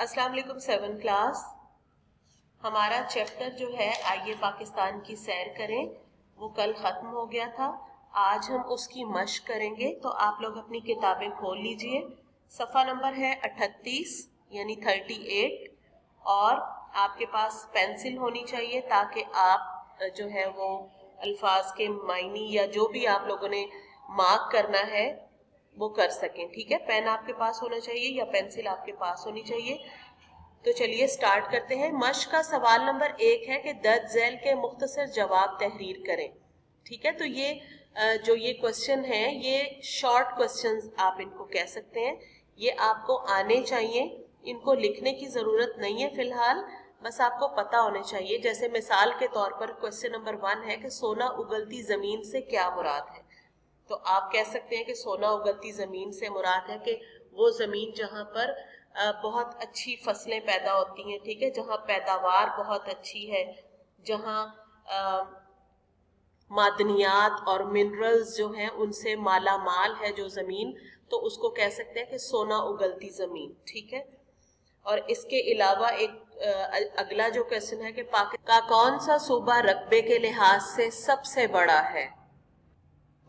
अस्सलाम वालेकुम 7 क्लास। हमारा चैप्टर जो है आइए पाकिस्तान की सैर करें वो कल ख़त्म हो गया था। आज हम उसकी मश्क करेंगे, तो आप लोग अपनी किताबें खोल लीजिए। सफ़ा नंबर है 38 यानी 38 और आपके पास पेंसिल होनी चाहिए ताकि आप जो है वो अल्फाज के मायनी या जो भी आप लोगों ने मार्क करना है वो कर सकें। ठीक है, पेन आपके पास होना चाहिए या पेंसिल आपके पास होनी चाहिए। तो चलिए स्टार्ट करते हैं। मश्क का सवाल नंबर 1 है कि दर्ज झैल के मुख्तसर जवाब तहरीर करें। ठीक है, तो ये जो ये क्वेश्चन है ये शॉर्ट क्वेश्चंस आप इनको कह सकते हैं। ये आपको आने चाहिए, इनको लिखने की जरूरत नहीं है फिलहाल, बस आपको पता होने चाहिए। जैसे मिसाल के तौर पर क्वेश्चन नंबर 1 है कि सोना उगलती जमीन से क्या मुराद है। तो आप कह सकते हैं कि सोना उगलती जमीन से मुराद है कि वो जमीन जहां पर बहुत अच्छी फसलें पैदा होती हैं। ठीक है, जहां पैदावार बहुत अच्छी है, जहां मादनियात और मिनरल्स जो हैं उनसे माला माल है जो जमीन, तो उसको कह सकते हैं कि सोना उगलती जमीन। ठीक है, और इसके अलावा एक अगला जो क्वेश्चन है कि पाकिस्तान का कौन सा सूबा रकबे के लिहाज से सबसे बड़ा है।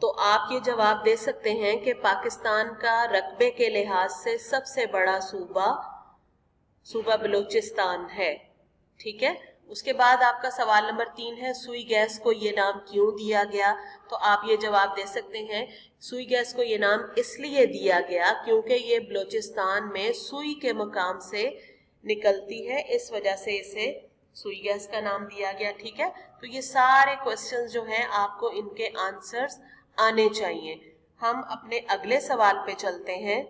तो आप ये जवाब दे सकते हैं कि पाकिस्तान का रकबे के लिहाज से सबसे बड़ा सूबा बलूचिस्तान है। ठीक है, उसके बाद आपका सवाल नंबर 3 है सुई गैस को ये नाम क्यों दिया गया। तो आप ये जवाब दे सकते हैं सुई गैस को ये नाम इसलिए दिया गया क्योंकि ये बलूचिस्तान में सुई के मकाम से निकलती है, इस वजह से इसे सुई गैस का नाम दिया गया। ठीक है, तो ये सारे क्वेश्चंस जो हैं आपको इनके आंसर्स आने चाहिए। हम अपने अगले सवाल पे चलते हैं।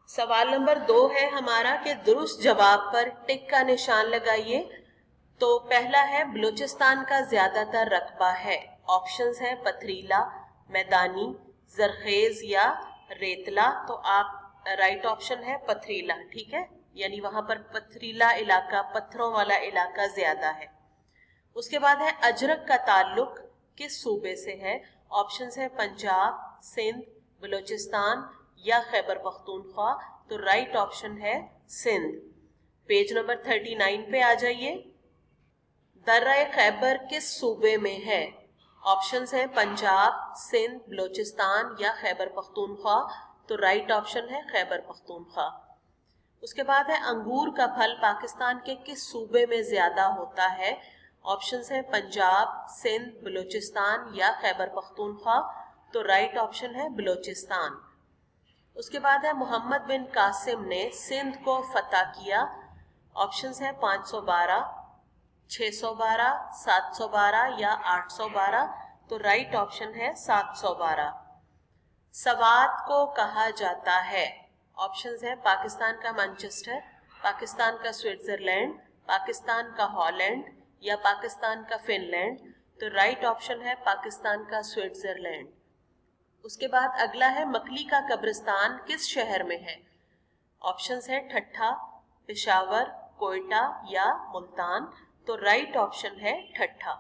सवाल नंबर 2 है हमारा कि दुरुस्त जवाब पर टिक का निशान लगाइए। तो पहला है बलूचिस्तान का ज्यादातर रकबा है। ऑप्शंस है पथरीला, मैदानी, जरखेज या रेतला। तो आप राइट ऑप्शन है पथरीला। ठीक है, यानी वहां पर पथरीला इलाका, पत्थरों वाला इलाका ज्यादा है। उसके बाद है अजरक का ताल्लुक किस सूबे से है। ऑप्शंस है पंजाब, सिंध, बलूचिस्तान या खैबर पख्तूनख्वा। तो राइट ऑप्शन है सिंध। पेज नंबर 39 पे आ जाइए। दर्रा खैबर किस सूबे में है। ऑप्शंस है पंजाब, सिंध, बलूचिस्तान या खैबर पख्तूनख्वा। तो राइट ऑप्शन है खैबर पख्तूनख्वा। उसके बाद है अंगूर का फल पाकिस्तान के किस सूबे में ज्यादा होता है। ऑप्शंस है पंजाब, सिंध, बलूचिस्तान या खैबर पख्तूनख्वा। तो राइट ऑप्शन है बलूचिस्तान। उसके बाद है मोहम्मद बिन कासिम ने सिंध को फतह किया। ऑप्शंस है 512, 612, 712 या 812। तो राइट ऑप्शन है 712। सवात को कहा जाता है। ऑप्शंस है पाकिस्तान का मैनचेस्टर, पाकिस्तान का स्विट्जरलैंड, पाकिस्तान का हॉलैंड या पाकिस्तान का फिनलैंड। तो राइट ऑप्शन है पाकिस्तान का स्विट्जरलैंड। उसके बाद अगला है मकली का कब्रिस्तान किस शहर में है। ऑप्शंस है ठट्ठा, पेशावर, कोयटा या मुल्तान। तो राइट ऑप्शन है ठट्ठा।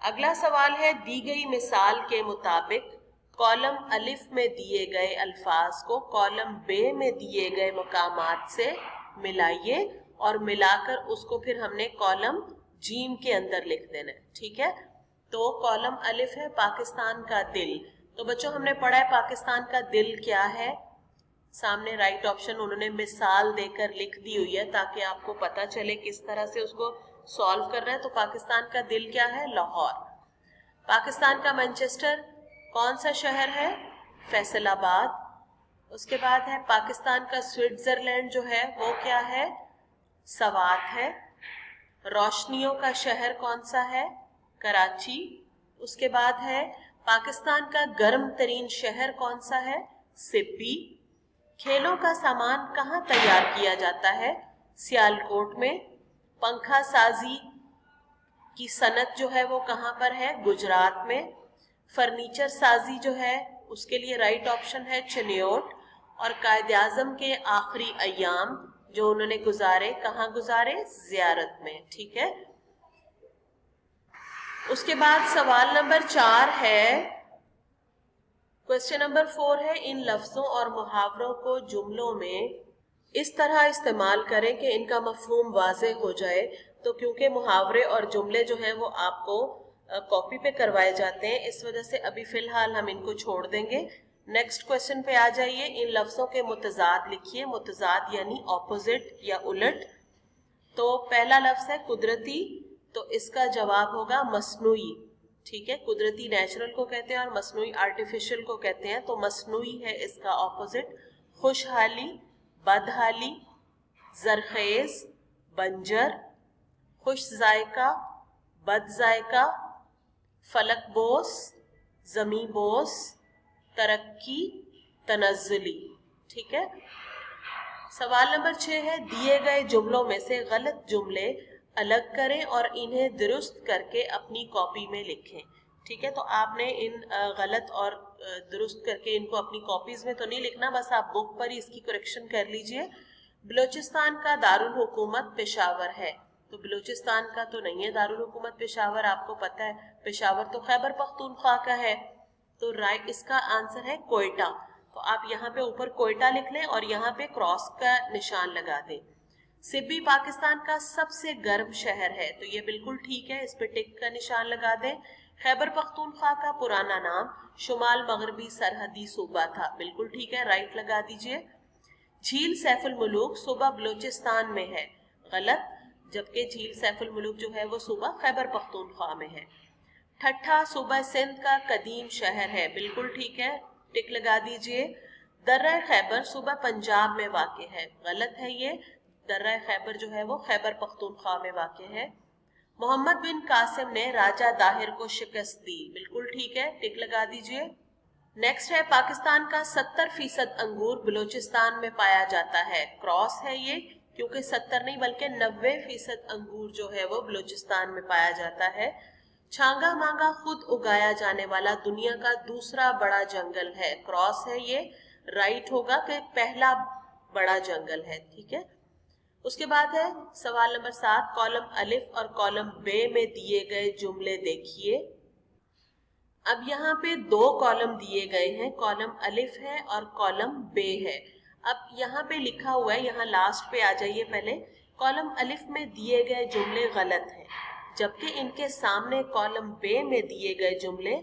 अगला सवाल है दी गई मिसाल के मुताबिक कॉलम अलिफ में दिए गए अल्फाज को कॉलम बे में दिए गए मकामात से मिलाइए और मिलाकर उसको फिर हमने कॉलम जीम के अंदर लिख देना है। ठीक है, तो कॉलम अलिफ है पाकिस्तान का दिल। तो बच्चों हमने पढ़ा है पाकिस्तान का दिल क्या है। सामने राइट ऑप्शन उन्होंने मिसाल देकर लिख दी हुई है ताकि आपको पता चले किस तरह से उसको सॉल्व करना है। तो पाकिस्तान का दिल क्या है, लाहौर। पाकिस्तान का मैनचेस्टर कौन सा शहर है, फैसलाबाद। उसके बाद है पाकिस्तान का स्विट्जरलैंड जो है वो क्या है, सवात है। रोशनियों का शहर कौन सा है, कराची। उसके बाद है पाकिस्तान का गर्म तरीन शहर कौन सा है, सिब्बी। खेलों का सामान कहाँ तैयार किया जाता है, सियालकोट में। पंखा साजी की सनत जो है वो कहाँ पर है, गुजरात में। फर्नीचर साजी जो है उसके लिए राइट ऑप्शन है चिन्योट। और कायदे आजम के आखिरी अयाम जो उन्होंने गुजारे कहाँ गुजारे, जियारत में। ठीक है, उसके बाद सवाल नंबर 4 है क्वेश्चन नंबर 4 है इन लफ्जों और मुहावरों को जुमलों में इस तरह इस्तेमाल करें कि इनका मफहूम वाज़ेह हो जाए। तो क्योंकि मुहावरे और जुमले जो हैं वो आपको कॉपी पे करवाए जाते हैं, इस वजह से अभी फ़िलहाल हम इनको छोड़ देंगे। नेक्स्ट क्वेश्चन पे आ जाइए। इन लफ्ज़ों के मुतज़ाद लिखिए। मुतज़ाद यानी ऑपोजिट या उलट। तो पहला लफ्ज़ है कुदरती, तो इसका जवाब होगा मसनूई। ठीक है, कुदरती नेचुरल को कहते हैं और मसनूई आर्टिफिशियल को कहते हैं, तो मसनूई है इसका ऑपोजिट। खुशहाली, बदहाली, जरखेज, बंजर, खुश जायका, बद जायका, फलक बोस, जमी बोस, तरक्की, तनज़्ज़ुली। ठीक है। सवाल नंबर 6 है, दिए गए जुमलों में से गलत जुमले अलग करें और इन्हें दुरुस्त करके अपनी कॉपी में लिखें। ठीक है, तो आपने इन गलत और दुरुस्त करके इनको अपनी कॉपीज में तो नहीं लिखना, बस आप बुक पर ही इसकी करेक्शन कर लीजिए। बलूचिस्तान का दारुल हुकूमत पेशावर है, तो बलूचिस्तान का तो नहीं है दारुल हुकूमत पेशावर, आपको पता है। पेशावर तो खैबर पख्तूनख्वा का है, तो राइट इसका आंसर है कोयटा। तो आप यहाँ पे ऊपर कोयटा लिख लें और यहाँ पे क्रॉस का निशान लगा दें। सिब्बी पाकिस्तान का सबसे गर्म शहर है, तो ये बिल्कुल ठीक है, इस पे टिक का निशान लगा दें। खैबर पख्तूनख्वा का पुराना नाम शुमाल मगरबी सरहदी सूबा था, बिल्कुल ठीक है, राइट लगा दीजिए। झील सैफुल मुलूक सूबा बलूचिस्तान में है, गलत, जबकि झील सैफुल मुलूक जो है वो सूबा खैबर पख्तूनख्वा में है। ठट्ठा सूबा सिंध का कदीम शहर है, बिल्कुल ठीक है, टिक लगा दीजिए। दर्रा खैबर सूबा पंजाब में वाक़ है, गलत है ये, दर्रा खैबर जो है वो खैबर पख्तूनख्वा में वाक़ है। मोहम्मद बिन कासिम ने राजा दाहिर को शिकस्त दी, बिल्कुल ठीक है, टिक लगा दीजिए। नेक्स्ट है, पाकिस्तान का 70% अंगूर बलूचिस्तान में पाया जाता है, क्रॉस है ये, क्योंकि 70 नहीं बल्कि 90% अंगूर जो है वो बलूचिस्तान में पाया जाता है। छांगा मांगा खुद उगाया जाने वाला दुनिया का दूसरा बड़ा जंगल है, क्रॉस है ये, राइट होगा कि पहला बड़ा जंगल है। ठीक है, उसके बाद है सवाल नंबर 7, कॉलम अलिफ और कॉलम बे में दिए गए जुमले देखिए। अब यहाँ पे 2 कॉलम दिए गए हैं, कॉलम अलिफ है और कॉलम बे है। अब यहाँ पे लिखा हुआ है, यहाँ लास्ट पे आ जाइए पहले, कॉलम अलिफ में दिए गए जुमले गलत हैं, जबकि इनके सामने कॉलम बे में दिए गए जुमले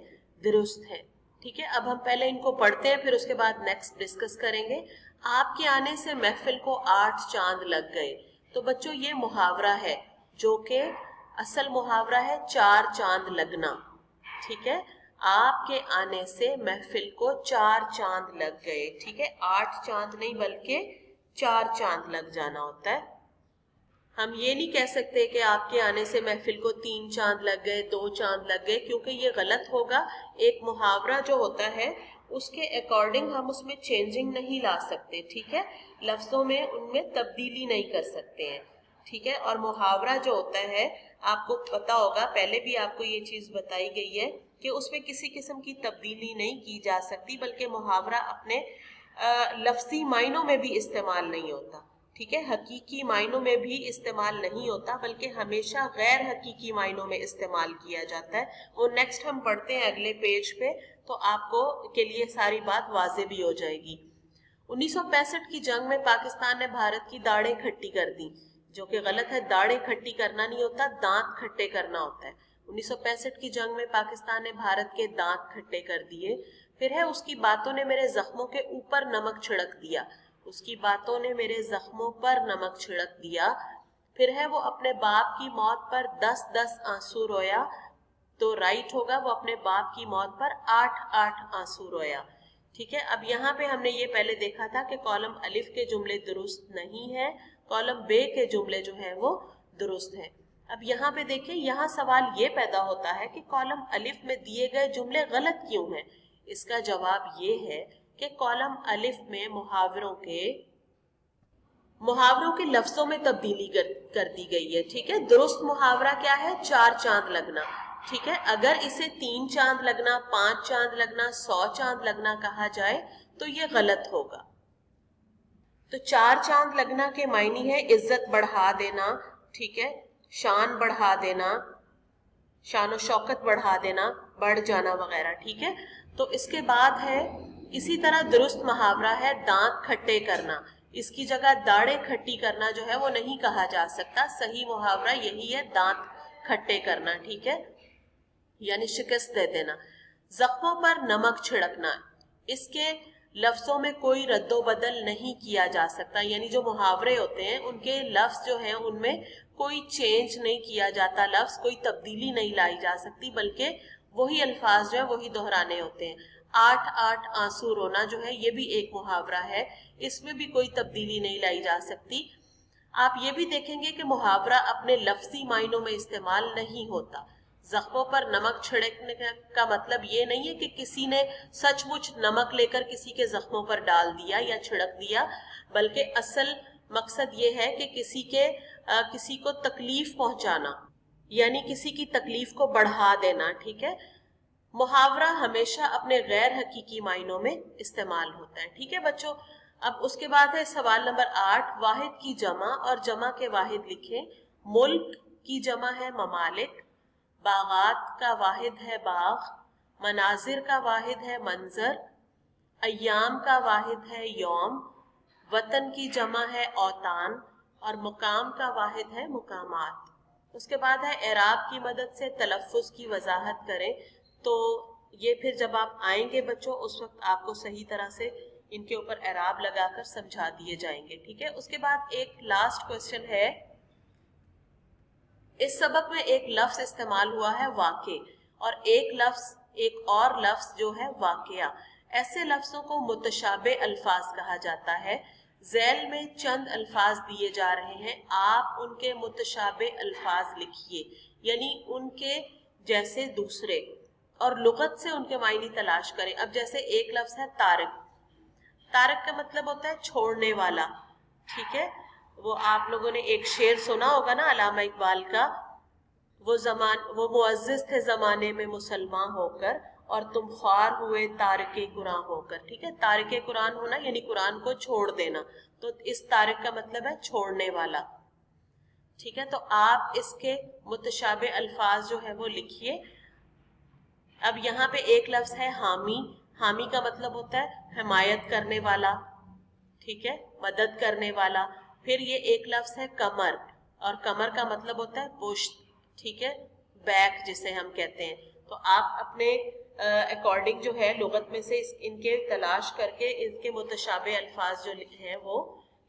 दुरुस्त हैं। ठीक है, अब हम पहले इनको पढ़ते हैं, फिर उसके बाद नेक्स्ट डिस्कस करेंगे। आपके आने से महफिल को 8 चांद लग गए, तो बच्चों ये मुहावरा है जो कि असल मुहावरा है 4 चांद लगना। ठीक है, आपके आने से महफिल को 4 चांद लग गए। ठीक है, 8 चांद नहीं बल्कि 4 चांद लग जाना होता है। हम ये नहीं कह सकते कि आपके आने से महफिल को 3 चांद लग गए, 2 चांद लग गए, क्योंकि ये गलत होगा। एक मुहावरा जो होता है उसके अकॉर्डिंग हम उसमें चेंजिंग नहीं ला सकते। ठीक है, लफ्जों में उनमें तब्दीली नहीं कर सकते हैं। ठीक है, और मुहावरा जो होता है आपको पता होगा, पहले भी आपको ये चीज बताई गई है कि उसमें किसी किस्म की तब्दीली नहीं की जा सकती, बल्कि मुहावरा अपने लफ्जी मायनों में भी इस्तेमाल नहीं होता। ठीक है, हकीकी मायनों में भी इस्तेमाल नहीं होता, बल्कि हमेशा गैर हकीकी मायनों में इस्तेमाल किया जाता है। वो नेक्स्ट हम पढ़ते हैं अगले पेज पे, तो आपको के लिए सारी बात वाज़ेह भी हो जाएगी। 1965 की जंग में पाकिस्तान ने भारत की दाढ़ें खट्टी कर दी, जो कि गलत है, दाढ़ें खट्टी करना नहीं होता, दांत खट्टे करना होता है। 1965 की जंग में पाकिस्तान ने भारत के दांत खट्टे कर दिए। फिर है, उसकी बातों ने मेरे जख्मों के ऊपर नमक छिड़क दिया, उसकी बातों ने मेरे जख्मों पर नमक छिड़क दिया। फिर है, वो अपने बाप की मौत पर 10-10 आंसू रोया, तो राइट होगा, वो अपने बाप की मौत पर 8-8 आंसू रोया। ठीक है, अब यहाँ पे हमने ये पहले देखा था कि कॉलम अलिफ के जुमले दुरुस्त नहीं है, कॉलम बे के जुमले जो है वो दुरुस्त हैं। अब यहाँ पे देखिए, यहाँ सवाल ये पैदा होता है कि कॉलम अलिफ में दिए गए जुमले गलत क्यों हैं। इसका जवाब ये है कि कॉलम अलिफ में मुहावरों के लफ्जों में तब्दीली कर दी गई है। ठीक है, दुरुस्त मुहावरा क्या है, 4 चांद लगना। ठीक है, अगर इसे 3 चांद लगना, 5 चांद लगना, 100 चांद लगना कहा जाए तो ये गलत होगा। तो 4 चांद लगना के मायने है इज्जत बढ़ा देना, ठीक है, शान बढ़ा देना, शान व शौकत बढ़ा देना, बढ़ जाना वगैरह। ठीक है, तो इसके बाद है, इसी तरह दुरुस्त मुहावरा है दांत खट्टे करना। इसकी जगह दाढ़ें खट्टी करना जो है वो नहीं कहा जा सकता। सही मुहावरा यही है, दांत खट्टे करना, ठीक है, यानी शिकस्त दे देना। जख्मों पर नमक छिड़कना, इसके लफ्जों में कोई रद्दोबदल नहीं किया जा सकता, यानी जो मुहावरे होते हैं उनके लफ्ज जो हैं उनमें कोई चेंज नहीं किया जाता, लफ्ज कोई तब्दीली नहीं लाई जा सकती, बल्कि वही अल्फाज जो है वही दोहराने होते हैं। 8 आंसू रोना जो है ये भी एक मुहावरा है, इसमें भी कोई तब्दीली नहीं लाई जा सकती। आप ये भी देखेंगे कि मुहावरा अपने लफ्जी मायनों में इस्तेमाल नहीं होता। जख्मों पर नमक छिड़कने का मतलब ये नहीं है कि किसी ने सचमुच नमक लेकर किसी के जख्मों पर डाल दिया या छिड़क दिया, बल्कि असल मकसद ये है कि किसी को तकलीफ पहुंचाना, यानी किसी की तकलीफ को बढ़ा देना, ठीक है। मुहावरा हमेशा अपने गैर हकीकी मायनों में इस्तेमाल होता है, ठीक है बच्चों। अब उसके बाद है सवाल नंबर 8, वाहिद की जमा और जमा के वाहिद लिखें। मुल्क की जमा है ममालिक, बागात का वाहिद है बाग, मनाजिर का वाहिद है मंजर, अय्याम का वाहिद है यौम, वतन की जमा है औतान और मुकाम का वाहिद है मुकामात। उसके बाद है एराब की मदद से तलफ़्फ़ुज़ की वजाहत करें। तो ये फिर जब आप आएंगे बच्चों उस वक्त आपको सही तरह से इनके ऊपर एराब लगाकर समझा दिए जाएंगे, ठीक है। उसके बाद एक लास्ट क्वेश्चन है, इस सबक में एक लफ्ज इस्तेमाल हुआ है वाक़े और एक और लफ्ज जो है वाक़या। ऐसे लफ्जों को मुतशाबे अल्फाज कहा जाता है। ज़ैल में चंद अल्फाज दिए जा रहे हैं, आप उनके मुतशाबे अल्फाज लिखिए, यानी उनके जैसे दूसरे, और लुगत से उनके मायने तलाश करें। अब जैसे एक लफ्ज है तारिक, तारिक का मतलब होता है छोड़ने वाला, ठीक है। वो आप लोगों ने एक शेर सुना होगा ना अल्लामा इकबाल का, वो मुअज़्ज़िज़ थे जमाने में मुसलमान होकर और तुम ख्वार हुए तारिके कुरान होकर, ठीक है। तारिके कुरान होना यानी कुरान को छोड़ देना, तो इस तारिक का मतलब है छोड़ने वाला, ठीक है। तो आप इसके मुतशाबे अल्फाज जो है वो लिखिए। अब यहाँ पे एक लफ्ज है हामी, हामी का मतलब होता है हिमायत करने वाला, ठीक है, मदद करने वाला। फिर ये एक लफ्ज है कमर, और कमर का मतलब होता है पुश्त, ठीक है, बैक जिसे हम कहते हैं। तो आप अपने अकॉर्डिंग जो है लुगत में से इनके तलाश करके इनके मुतशाबे अल्फाज जो हैं वो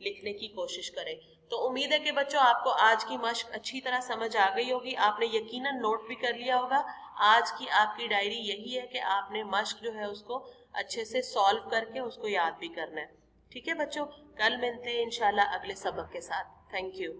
लिखने की कोशिश करें। तो उम्मीद है कि बच्चों आपको आज की मश्क अच्छी तरह समझ आ गई होगी, आपने यकीनन नोट भी कर लिया होगा। आज की आपकी डायरी यही है कि आपने मश्क जो है उसको अच्छे से सॉल्व करके उसको याद भी करना है, ठीक है बच्चों। कल मिलते हैं इंशाल्लाह अगले सबक के साथ। Thank you.